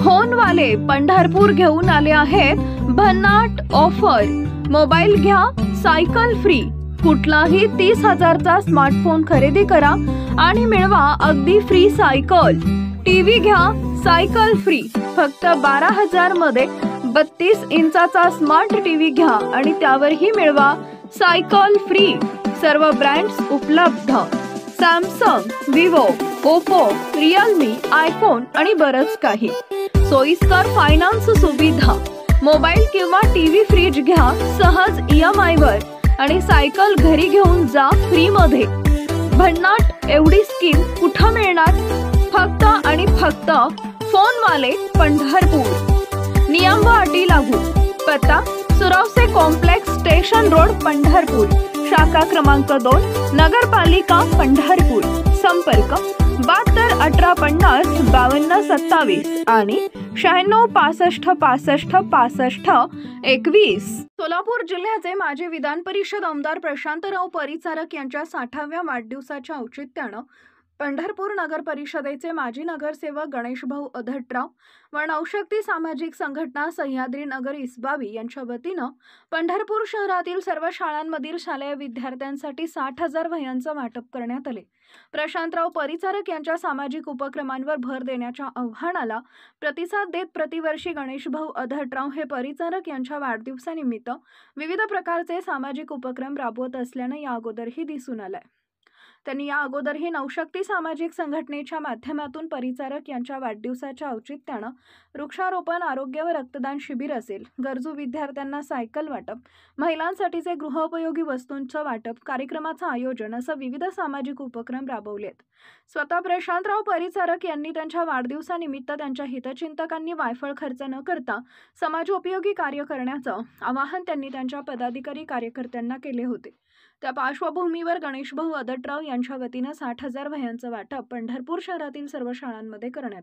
फोनवाले पंढरपूर घेऊन आले आहेत भन्नाट ऑफर। मोबाईल घ्या, सायकल फ्री। कुठलाही 30,000चा स्मार्टफोन खरेदी करा आणि मिळवा अगदी फ्री सायकल। टीव्ही घ्या, सायकल फ्री। फक्त 12,000 मध्ये 32 इंचाचा स्मार्ट टीव्ही घ्या आणि त्यावरही मिळवा सायकल फ्री। सर्व ब्रँड्स उपलब्ध। Samsung, Vivo, Oppo, Realme, iPhone आणि बरंच काही। सोयीस्कर फायनान्स सुविधा। मोबाईल किंवा टीव्ही फ्रीज घ्या सहज EMI वर आणि सायकल घरी घेऊन जा फ्री मध्ये। भन्नाट एवढी स्कीम कुठं मिळणार? फक्त आणि फक्त फोनवाले पंढरपूर। नियम व अटी लागू। पत्ता सुरावसे कॉम्प्लेक्स, स्टेशन रोड, पंढरपूर। शाखा क्रमांक 2, नगरपालिका पंढरपूर। संपर्क 72 1850 52 27 आणि 96 65 65 65 21। सोलापूर जिल्ह्याचे माजी विधान परिषद आमदार प्रशांतराव परिचारक यांच्या 60व्या वाढदिवसाच्या औचित्यानं पंढरपूर नगर परिषदेचे माजी नगरसेवक गणेशभाऊ अधटराव व नवशक्ती सामाजिक संघटना सह्याद्री नगर इस्बावी यांच्या वतीनं पंढरपूर शहरातील सर्व शाळांमधील शालेय विद्यार्थ्यांसाठी 60,000 वह्यांचं वाटप करण्यात आले। प्रशांतराव परिचारक यांच्या सामाजिक उपक्रमांवर भर देण्याच्या आव्हानाला प्रतिसाद देत प्रतिवर्षी गणेशभाऊ अधटराव हे परिचारक यांच्या वाढदिवसानिमित्त विविध प्रकारचे सामाजिक उपक्रम राबवत असल्याने या अगोदरही दिसून आलंय। त्यांनी या अगोदरही नवशक्ती सामाजिक संघटनेच्या माध्यमातून परिचारक यांच्या वाढदिवसाच्या औचित्यानं वृक्षारोपण, आरोग्य व रक्तदान शिबिर असेल, गरजू विद्यार्थ्यांना सायकल वाटप, महिलांसाठीचे गृहोपयोगी वस्तूंचं वाटप, कार्यक्रमाचं आयोजन असं विविध सामाजिक उपक्रम राबवलेत। स्वतः प्रशांतराव परिचारक यांनी त्यांच्या वाढदिवसानिमित्त त्यांच्या हितचिंतकांनी वायफळ खर्च न करता समाजोपयोगी कार्य करण्याचं आवाहन त्यांनी त्यांच्या पदाधिकारी कार्यकर्त्यांना केले होते। त्या पार्श्वभूमीवर गणेशभाऊ अधटराव यांच्या वतीनं 60,000 वह्यांचं वाटप पंढरपूर शहरातील सर्व शाळांमध्ये करण्यात